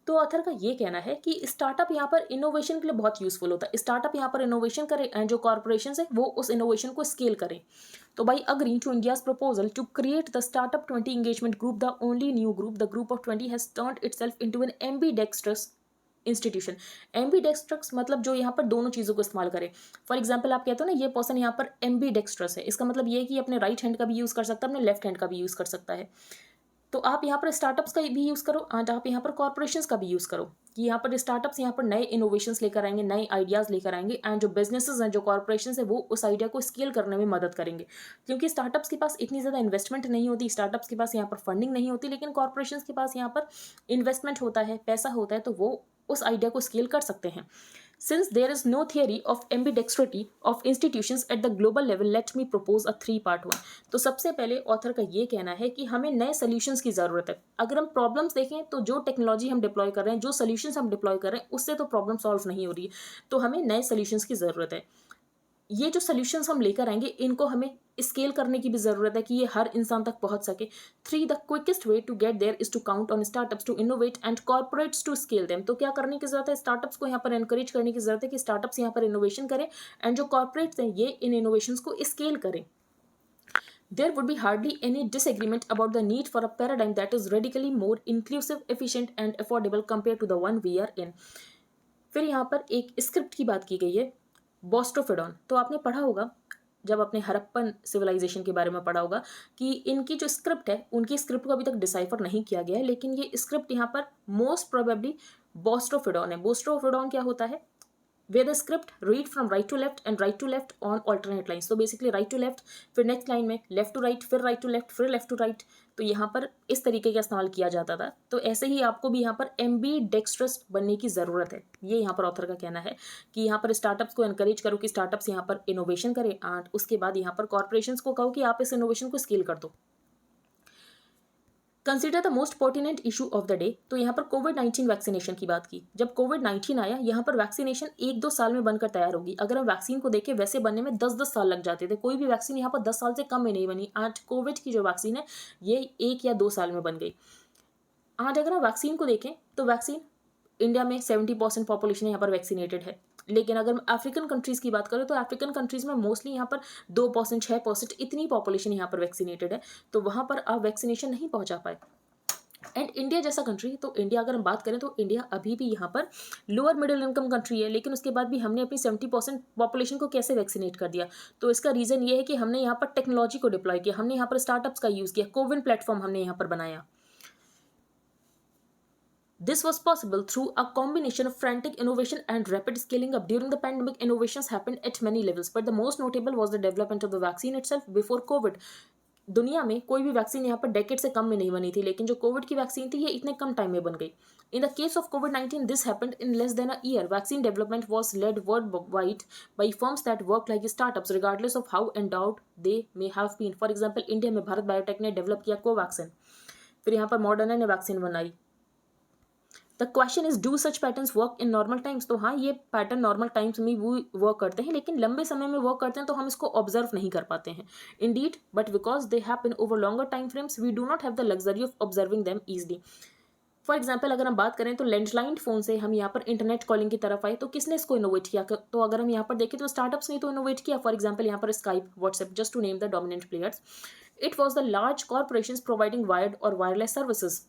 तो ऑथर का ये कहना है कि स्टार्टअप यहाँ पर इनोवेशन के लिए बहुत यूजफुल होता है। स्टार्टअप यहाँ पर इनोवेशन करे एंड जो कॉर्पोरेशन है वो उस इनोवेशन को स्केल करें। तो by agreeing to India's proposal to create the startup 20 engagement group, the only new group, the group of 20 has turned itself into an ambidextrous institution. Ambidextrous मतलब जो यहाँ पर दोनों चीज़ों को इस्तेमाल करे। फॉर एग्जाम्पल आप कहते हो ना ये पर्सन यहाँ पर एम्बीडेक्स्ट्रस है, इसका मतलब ये है कि अपने राइट हैंड का भी यूज़ कर सकता है, अपने लेफ्ट हैंड का भी यूज़ कर सकता है। तो आप यहाँ पर स्टार्टअप्स का भी यूज़ करो एंड आप यहाँ पर कॉर्पोरेशंस का भी यूज़ करो कि यहाँ पर स्टार्टअप्स यहाँ पर नए इनोवेशंस लेकर आएंगे, नए आइडियाज़ लेकर आएंगे एंड जो बिजनेसेस हैं, जो कॉर्पोरेशंस है वो उस आइडिया को स्केल करने में मदद करेंगे। क्योंकि स्टार्टअप्स के पास इतनी ज़्यादा इन्वेस्टमेंट नहीं होती, स्टार्टअप्स के पास यहाँ पर फंडिंग नहीं होती, लेकिन कॉर्पोरेशंस के पास यहाँ पर इन्वेस्टमेंट होता है, पैसा होता है, तो वो उस आइडिया को स्केल कर सकते हैं। Since there is no theory of ambidextrity of institutions at the global level, let me propose a 3-part one। तो सबसे पहले ऑथर का ये कहना है कि हमें नए सॉल्यूशंस की ज़रूरत है। अगर हम प्रॉब्लम्स देखें तो जो टेक्नोलॉजी हम डिप्लॉय कर रहे हैं, जो सॉल्यूशंस हम डिप्लॉय कर रहे हैं, उससे तो प्रॉब्लम सॉल्व नहीं हो रही है। तो हमें नए सॉल्यूशंस की ज़रूरत है। ये जो सॉल्यूशंस हम लेकर आएंगे इनको हमें स्केल करने की भी ज़रूरत है कि ये हर इंसान तक पहुंच सके। 3 the quickest way to get there is to count on startups to innovate and corporates to scale them. तो क्या करने की ज़रूरत है? स्टार्टअप्स को यहाँ पर एनकरेज करने की ज़रूरत है कि स्टार्टअप्स यहाँ पर इनोवेशन करें एंड जो कॉर्पोरेट्स हैं ये इन इनोवेशंस को स्केल करें। There would be hardly any disagreement about the need for a paradigm that is radically more inclusive, efficient and affordable compared to the one we are in। फिर यहाँ पर एक script की बात की गई है, बोस्टोफिडॉन। तो आपने पढ़ा होगा जब अपने हड़प्पन सिविलाइजेशन के बारे में पढ़ा होगा कि इनकी जो स्क्रिप्ट है उनकी स्क्रिप्ट को अभी तक डिसाइफर नहीं किया गया है, लेकिन ये स्क्रिप्ट यहाँ पर मोस्ट प्रोबेबली बोस्टोफिडॉन है। बोस्टोफिडॉन क्या होता है? where the script read from right to left and right to left on alternate lines। तो बेसिकली right to left, फिर नेक्स्ट लाइन में left to right, फिर right to left, फिर left to right। तो यहाँ पर इस तरीके का इस्तेमाल किया जाता था। तो ऐसे ही आपको भी यहाँ पर एम्बीडेक्स्ट्रस बनने की ज़रूरत है। ये यहाँ पर ऑथर का कहना है कि यहाँ पर स्टार्टअप्स को एनकरेज करो कि स्टार्टअप्स यहाँ पर इनोवेशन करें एंड उसके बाद यहाँ पर कॉर्पोरेशंस को कहो कि आप इस इनोवेशन को स्केल कर दो। Consider the most pertinent issue of the day. तो यहाँ पर कोविड-19 वैक्सीनेशन की बात की। जब कोविड-19 आया यहाँ पर वैक्सीनेशन 1-2 साल में बनकर तैयार होगी। अगर हम वैक्सीन को देखें वैसे बनने में 10-10 साल लग जाते थे। कोई भी वैक्सीन यहाँ पर 10 साल से कम में नहीं बनी। आज कोविड की जो वैक्सीन है ये 1 या 2 साल में बन गई। आज अगर हम वैक्सीन को देखें तो वैक्सीन इंडिया में 70% पॉपुलेशन यहाँ पर वैक्सीनेटेड है, लेकिन अगर हम अफ्रीकन कंट्रीज़ की बात करें तो अफ्रीकन कंट्रीज़ में मोस्टली यहाँ पर 2%, 6% इतनी पॉपुलेशन यहाँ पर वैक्सीनेटेड है, तो वहाँ पर आप वैक्सीनेशन नहीं पहुँचा पाए। एंड इंडिया जैसा कंट्री, तो इंडिया अगर हम बात करें तो इंडिया अभी भी यहाँ पर लोअर मिडिल इनकम कंट्री है, लेकिन उसके बाद भी हमने अपनी 70% पॉपुलेशन को कैसे वैक्सीनेट कर दिया? तो इसका रीज़न ये है कि हमने यहाँ पर टेक्नोलॉजी को डिप्लॉय किया, हमने यहाँ पर स्टार्टअप्स का यूज़ किया, कोविन प्लेटफॉर्म हमने यहाँ पर बनाया। This was possible through a combination of frantic innovation and rapid scaling up. During the pandemic, innovations happened at many levels, but the most notable was the development of the vaccine itself before COVID। दुनिया में कोई भी vaccine यहाँ पर decade से कम में नहीं बनी थी, लेकिन जो कोविड की वैक्सीन थी ये इतने कम टाइम में बन गई। इन द केस ऑफ कोविड-19 this happened in less than a year. Vaccine development was led world wide by firms that work like startups regardless of how endowed they may have been. For example India में Bharat Biotech ने develop किया Covaxin, फिर यहाँ पर Moderna ने vaccine बनाई। The question is do such patterns work in normal times. तो हाँ, ये पैटर्न नॉर्मल टाइम्स में वो वर्क करते हैं, लेकिन लंबे समय में वर्क करते हैं तो हम इसको ऑब्जर्व नहीं कर पाते हैं। Indeed, but because they happen over longer time frames we do not have the luxury of observing them easily. For example अगर हम बात करें तो लैंडलाइन फोन से हम यहाँ पर इंटरनेट कॉलिंग की तरफ आए, तो किसने इसको इनोवेट किया? तो अगर हम यहाँ पर देखें तो स्टार्टअप्स ने तो इनोवेट किया। फॉर एग्जाम्पल यहाँ पर Skype, WhatsApp, just to name the dominant players. It was the large corporations providing wired और वायरलेस सर्विसेज।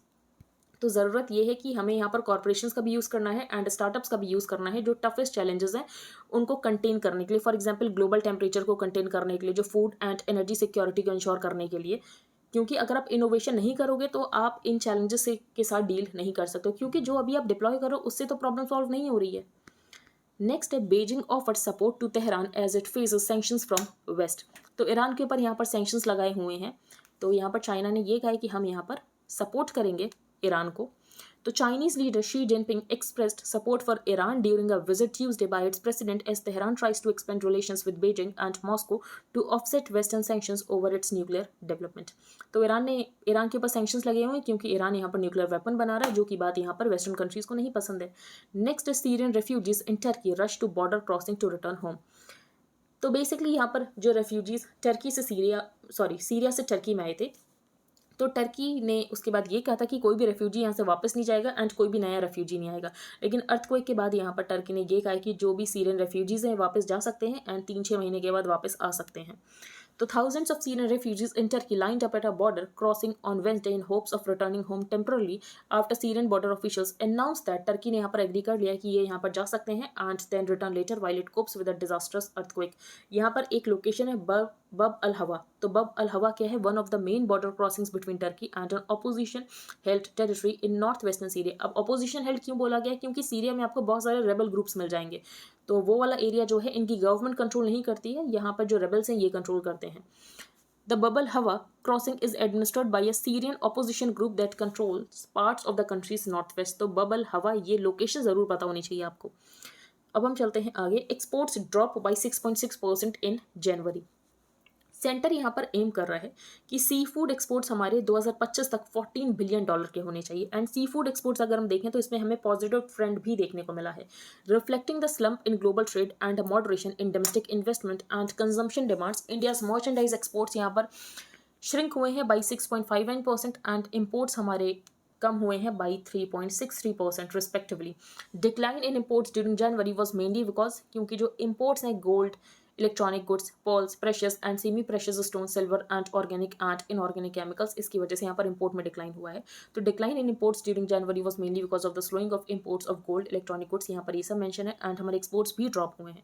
तो ज़रूरत ये है कि हमें यहाँ पर कॉर्पोरेशंस का भी यूज़ करना है एंड स्टार्टअप्स का भी यूज़ करना है, जो टफेस्ट चैलेंजेस हैं उनको कंटेन करने के लिए। फॉर एग्जांपल ग्लोबल टेम्परेचर को कंटेन करने के लिए, जो फूड एंड एनर्जी सिक्योरिटी को इंश्योर करने के लिए। क्योंकि अगर आप इनोवेशन नहीं करोगे तो आप इन चैलेंजेस के साथ डील नहीं कर सकते, क्योंकि जो अभी आप डिप्लॉय करो उससे तो प्रॉब्लम सॉल्व नहीं हो रही है। नेक्स्ट है Beijing offer support to Tehran as it faces sanctions from west. तो ईरान के ऊपर यहाँ पर सैंक्शंस लगाए हुए हैं, तो यहाँ पर चाइना ने ये कहा है कि हम यहाँ पर सपोर्ट करेंगे ईरान को। तो Chinese leader Xi Jinping expressed support for Iran during a visit Tuesday by its president as Tehran tries to expand relations with Beijing and Moscow to offset Western sanctions over its nuclear development। तो Iran के ऊपर sanctions लगे हुए हैं क्योंकि Iran यहाँ पर nuclear weapon बना रहा है, जो कि बात यहाँ पर वेस्टर्न कंट्रीज को नहीं पसंद है। Next, Syrian refugees in Turkey rush to border crossing to return home. तो बेसिकली यहाँ पर जो रेफ्यूजीज़ टर्की से सीरिया से टर्की में आए थे, तो टर्की ने उसके बाद ये कहा था कि कोई भी रेफ्यूजी यहाँ से वापस नहीं जाएगा एंड कोई भी नया रेफ्यूजी नहीं आएगा। लेकिन अर्थक्वेक के बाद यहाँ पर टर्की ने ये कहा कि जो भी सीरियन रेफ्यूजीज़ हैं वापस जा सकते हैं एंड 3-6 महीने के बाद वापस आ सकते हैं। तो thousands of Syrian refugees in Turkey lined up at a border crossing on Wednesday in hopes of returning home temporarily after Syrian border officials announced that Turkey ने यहाँ पर एग्री कर लिया कि ये यहाँ पर जा सकते हैं and then return later while it copes with a disastrous earthquake। यहाँ पर एक लोकेशन है बब अल हवा। तो बब अल हवा क्या है? One of the main border crossings between Turkey and an opposition held territory in north western Syria. अब ऑपोजिशन हेल्ड क्यों बोला गया? क्योंकि सीरिया में आपको बहुत सारे रेबल ग्रुप्स मिल जाएंगे, तो वो वाला एरिया जो है इनकी गवर्नमेंट कंट्रोल नहीं करती है, यहाँ पर जो रेबल्स हैं ये कंट्रोल करते हैं। द बबल हवा crossing is administered by a Syrian opposition group that controls parts of the countries north west. तो बबल हवा, ये लोकेशन जरूर पता होनी चाहिए आपको। अब हम चलते हैं आगे। Exports drop by 6.6% in January. Centre यहाँ पर एम कर रहा है कि सी फूड एक्सपोर्ट्स हमारे 2025 तक $14 बिलियन के होने चाहिए। एंड सी फूड एक्सपोर्ट्स अगर हम देखें तो इसमें हमें पॉजिटिव ट्रेंड भी देखने को मिला है, reflecting the slump in global trade and moderation in domestic investment and consumption demands. India's merchandise exports यहाँ पर श्रिंक हुए हैं बाई 6.59% एंड इम्पोर्ट्स हमारे कम हुए हैं by 3.63% respectively. Decline in imports during January was mainly because क्योंकि जो imports हैं gold, electronic goods, pearls, precious and semi precious stone, silver and organic and inorganic chemicals, इसकी वजह से यहाँ पर इंपोर्ट में डिक्लाइन हुआ है। तो decline in imports during January was mainly because of the slowing of imports of gold, electronic goods, यहाँ पर ये सब मेंशन है एंड हमारे एक्सपोर्ट्स भी ड्रॉप हुए हैं।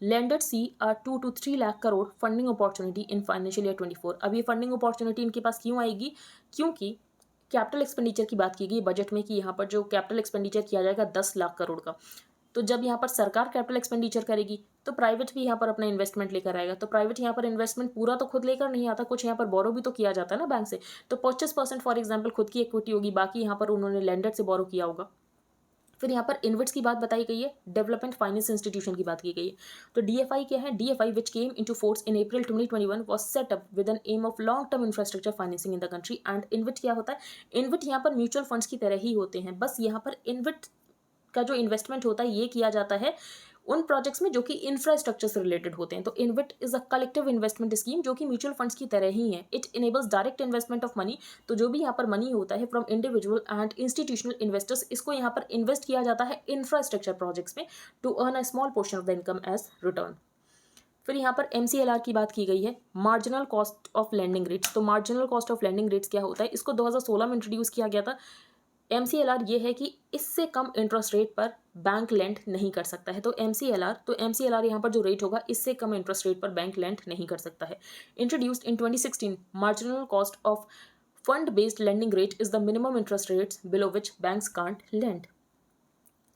Lenders see 2 to 3 lakh crore funding opportunity in financial year 24। अब ये फंडिंग अपॉर्चुनिटी इनके पास क्यों आएगी? क्योंकि कैपिटल एक्सपेंडिचर की बात की गई बजट में कि यहाँ पर जो कैपिटल एक्सपेंडिचर किया जाएगा 10 लाख करोड़ का। तो जब यहाँ पर सरकार कैपिटल एक्सपेंडिचर करेगी तो प्राइवेट भी यहाँ पर अपना इन्वेस्टमेंट लेकर आएगा। तो प्राइवेट यहाँ पर इन्वेस्टमेंट पूरा तो खुद लेकर नहीं आता, कुछ यहाँ पर बोरो भी तो किया जाता है ना बैंक से। तो 25% फॉर एग्जाम्पल खुद की इक्विटी होगी, बाकी यहाँ पर उन्होंने लैंडेड से बोरो किया होगा। फिर यहाँ पर इन्विट्स की बात बताई गई है, डेवलपमेंट फाइनेंस इंस्टीट्यूशन की बात की गई है। तो डीएफआई क्या है? DFI which came into force in April 2021 was set up with an aim of long term infrastructure financing in the country. And InvIT क्या होता है? इन्विट यहाँ पर म्यूचुअल फंड्स की तरह ही होते हैं, बस यहाँ पर इन्विट का जो इन्वेस्टमेंट होता है ये किया जाता है उन प्रोजेक्ट्स में जो कि इंफ्रास्ट्रक्चर से रिलेटेड होते हैं। तो InvIT is a collective investment scheme जो कि म्यूचुअल फंड्स की तरह ही है। It enables direct investment of money. तो जो भी यहाँ पर मनी होता है from individual and institutional investors, इसको यहाँ पर इन्वेस्ट किया जाता है इंफ्रास्ट्रक्चर प्रोजेक्ट्स में to earn a small portion of the income as return. फिर यहाँ पर MCLR की बात की गई है, marginal cost of landing rates. तो marginal cost of landing rates क्या होता है? इसको 2016 में इंट्रोड्यूस किया गया था। MCLR ये है कि इससे कम इंटरेस्ट रेट पर बैंक लेंड नहीं कर सकता है। तो MCLR यहाँ पर जो रेट होगा इससे कम इंटरेस्ट रेट पर बैंक लेंड नहीं कर सकता है। Introduced in 2016, marginal cost of fund based lending rate is the minimum interest rates below which banks can't lend.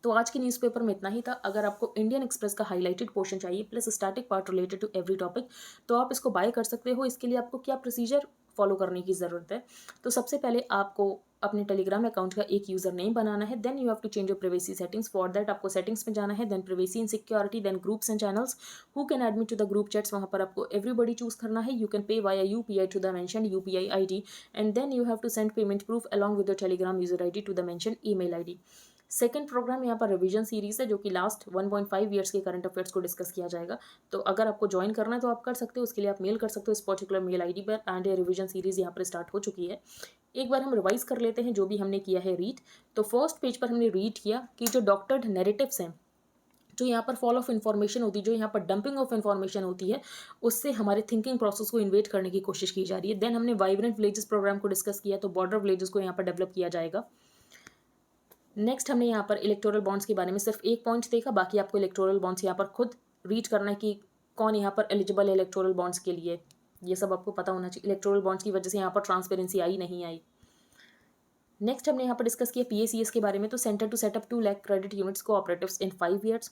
तो आज के न्यूज़पेपर में इतना ही था। अगर आपको इंडियन एक्सप्रेस का हाईलाइटेड पोर्शन चाहिए plus static part related to every topic, तो आप इसको बाय कर सकते हो। इसके लिए आपको क्या प्रोसीजर फॉलो करने की ज़रूरत है? तो सबसे पहले आपको अपने टेलीग्राम अकाउंट का एक यूज़र नेम बनाना है, then you have to change your privacy settings. For that आपको सेटिंग्स में जाना है, then privacy and security, then groups and channels, who can add me to the group chats, वहाँ पर आपको एवरीबडी चूज करना है। You can pay via UPI to the mention UPI ID and then you have to send payment proof along with your Telegram user ID to the mention email ID। Second programme यहाँ पर revision series है जो कि last 1.5 years के current affairs को discuss किया जाएगा। तो अगर आपको ज्वाइन करना है तो आप कर सकते हो, उसके लिए आप मेल कर सकते हो इस पर्टिकुलर मेल ID पर। एंड ये रिवीजन सीरीज यहाँ पर स्टार्ट हो चुकी है। एक बार हम रिवाइज कर लेते हैं जो भी हमने किया है रीड। तो फर्स्ट पेज पर हमने रीड किया कि जो डॉक्टर्ड नैरेटिव्स हैं, जो यहाँ पर फॉल ऑफ इन्फॉर्मेशन होती है, जो यहाँ पर डंपिंग ऑफ इन्फॉर्मेशन होती है, उससे हमारे थिंकिंग प्रोसेस को इन्वेट करने की कोशिश की जा रही है। देन हमने वाइब्रेंट विलेजेस प्रोग्राम को डिस्कस किया, तो बॉर्डर विलेजेस को यहाँ पर डेवलप किया जाएगा। नेक्स्ट हमने यहाँ पर इलेक्टोरल बॉन्ड्स के बारे में सिर्फ एक पॉइंट देखा, बाकी आपको इलेक्टोरल बॉन्ड्स यहाँ पर खुद रीड करना है कि कौन यहाँ पर एलिजिबल है इलेक्टोरल बॉन्ड्स के लिए, ये सब आपको पता होना चाहिए। इलेक्टोरल बॉन्ड्स की वजह से यहाँ पर ट्रांसपेरेंसी आई नहीं आई। नेक्स्ट हमने यहाँ पर डिस्कस किया PACS के बारे में, तो centre to set up 2 lakh credit units cooperatives in 5 years.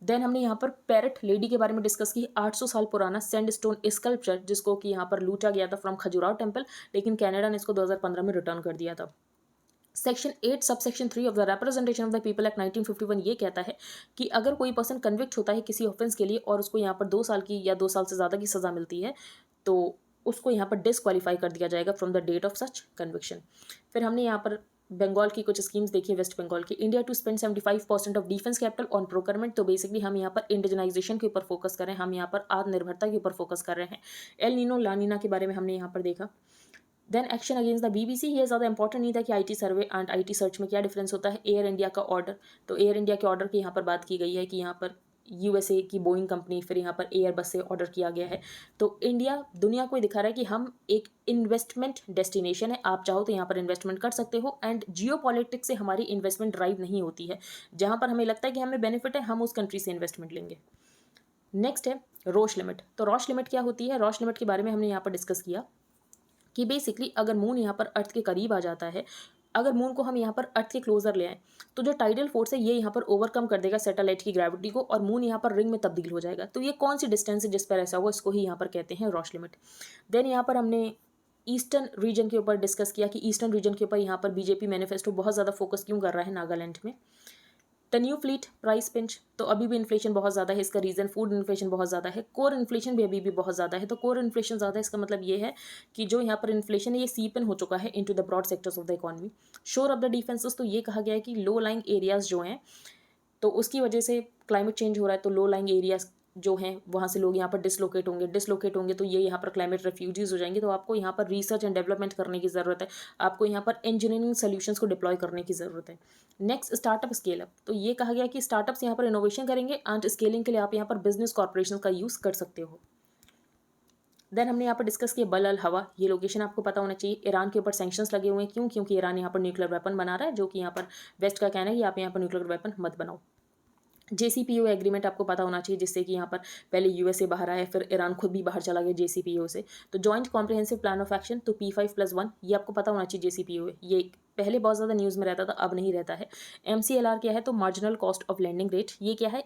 Then हमने यहाँ पर पैरट लेडी के बारे में डिस्कस की, 800 साल पुराना सैंडस्टोन स्कल्पचर जिसको कि यहाँ पर लूटा गया था फ्रॉम खजुराहो टेम्पल, लेकिन कनाडा ने इसको 2015 में रिटर्न कर दिया था। Section 8 subsection 3 of the representation of the people act 1951 ये कहता है कि अगर कोई पर्सन कन्विक्ट होता है किसी ऑफेंस के लिए और उसको यहाँ पर 2 साल की या 2 साल से ज़्यादा की सज़ा मिलती है, तो उसको यहाँ पर डिसक्वालीफाई कर दिया जाएगा from the date of such conviction. फिर हमने यहाँ पर बंगाल की कुछ स्कीम्स देखिए, वेस्ट बंगाल की, India to spend 75% of defence capital on procurement. तो बेसिकली हम यहाँ पर इंडिजनाइजेशन के ऊपर फोकस कर रहे हैं, हम यहाँ पर आत्मनिर्भरता के ऊपर फोकस कर रहे हैं। एल नीनो ला नीना के बारे में हमने यहाँ पर देखा। Then action against the BBC, ये ज़्यादा इंपॉर्टेंट नहीं था कि IT survey and IT search में क्या डिफरेंस होता है। एयर इंडिया का ऑर्डर, तो एयर इंडिया के ऑर्डर की यहाँ पर बात की गई है कि यहाँ पर यूएसए की बोइंग कंपनी, फिर यहाँ पर एयर बस से ऑर्डर किया गया है। तो इंडिया दुनिया को दिखा रहा है कि हम एक इन्वेस्टमेंट डेस्टिनेशन है, आप चाहो तो यहाँ पर इन्वेस्टमेंट कर सकते हो। एंड जियो पॉलिटिक्स से हमारी इन्वेस्टमेंट ड्राइव नहीं होती है, जहाँ पर हमें लगता है कि हमें बेनिफिट है, हम उस कंट्री से इन्वेस्टमेंट लेंगे। नेक्स्ट है रोश लिमिट। तो रोश लिमिट क्या होती है, रोश लिमिट के बारे में हमने यहाँ पर डिस्कस किया कि बेसिकली अगर मून यहाँ पर अर्थ के करीब आ जाता है, अगर मून को हम यहाँ पर अर्थ के क्लोजर ले आए, तो जो टाइडल फोर्स है ये यहाँ पर ओवरकम कर देगा सैटेलाइट की ग्रेविटी को, और मून यहाँ पर रिंग में तब्दील हो जाएगा। तो ये कौन सी डिस्टेंस है जिस पर ऐसा हुआ, इसको ही यहाँ पर कहते हैं रोश लिमिट। देन यहाँ पर हमने ईस्टर्न रीजन के ऊपर डिस्कस किया कि ईस्टर्न रीजन के ऊपर यहाँ पर बीजेपी मैनिफेस्टो बहुत ज़्यादा फोकस क्यों कर रहा है नागालैंड में। The new fleet price pinch, तो अभी भी इन्फ्लेशन बहुत ज़्यादा है, इसका रीज़न फूड इन्फ्लेशन बहुत ज़्यादा है, कोर इन्फ्लेशन भी अभी भी बहुत ज़्यादा है। तो कोर इन्फ्लेशन ज़्यादा है, इसका मतलब ये है कि जो यहाँ पर इन्फ्लेशन है ये सीप इन हो चुका है into the broad sectors of the economy. Shore of the defences, तो ये कहा गया है कि लो लाइंग एरियाज जो हैं, तो उसकी वजह से क्लाइमेट चेंज हो रहा है, तो लो लाइंग एरियाज जो हैं वहाँ से लोग यहाँ पर डिसलोकेट होंगे, तो ये यहाँ पर क्लाइमेट रेफ्यूजीज हो जाएंगे। तो आपको यहाँ पर रिसर्च एंड डेवलपमेंट करने की ज़रूरत है, आपको यहाँ पर इंजीनियरिंग सोल्यूशंस को डिप्लॉय करने की ज़रूरत है। नेक्स्ट स्टार्टअप स्केल अप, तो ये कहा गया कि स्टार्टअप्स यहाँ पर इनोवेशन करेंगे एंड स्केलिंग के लिए आप यहाँ पर बिजनेस कॉर्पोरेशन का यूज़ कर सकते हो। देन हमने यहाँ पर डिस्कस किया बल अल हवा, ये लोकेशन आपको पता होना चाहिए। ईरान के ऊपर सैंक्शंस लगे हुए हैं, क्यों, क्योंकि ईरान यहाँ पर न्यूक्लियर वेपन बना रहा है, जो कि यहाँ पर वेस्ट का कहना है कि आप यहाँ पर न्यूक्लियर वेपन मत बनाओ। JCPOA एग्रीमेंट आपको पता होना चाहिए, जिससे कि यहाँ पर पहले यूएसए बाहर आया, फिर ईरान खुद भी बाहर चला गया JCPOA से। तो joint comprehensive plan of action, तो P5+1, ये आपको पता होना चाहिए। JCPOA ये पहले बहुत ज़्यादा न्यूज़ में रहता था, अब नहीं रहता है। MCLR क्या है, तो marginal cost of landing rate, ये क्या है,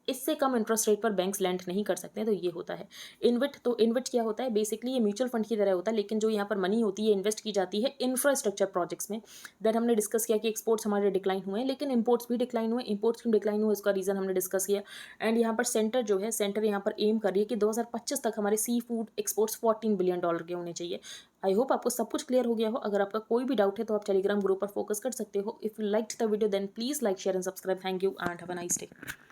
इससे कम इंटरेस्ट रेट पर बैंक्स लैंड नहीं कर सकते हैं, तो ये होता है। इन्विट, तो इन्विट क्या होता है, बेसिकली ये म्यूचुअल फंड की तरह होता है, लेकिन जो यहाँ पर मनी होती है इन्वेस्ट की जाती है इंफ्रास्ट्रक्चर प्रोजेक्ट्स में। देन हमने डिस्कस किया कि एक्सपोर्ट्स हमारे डिक्लाइन हुए हैं, लेकिन इंपोर्ट्स भी डिक्लाइन हुए। इंपोर्ट्स क्यों डिक्लाइन हुए, इसका रीज़न हमने डिस्कस किया। एंड यहाँ पर सेंटर जो है, सेंटर यहाँ पर एम कर रही है कि 2025 तक हमारे सी फूड एक्सपोर्ट्स $14 बिलियन के होने चाहिए। आई होप आपको सब कुछ क्लियर हो गया हो। अगर आपका कोई भी डाउट है तो आप टेलीग्राम ग्रुप पर फोकस कर सकते हो। If you liked the video then please like share and subscribe. Thank you and have a nice day.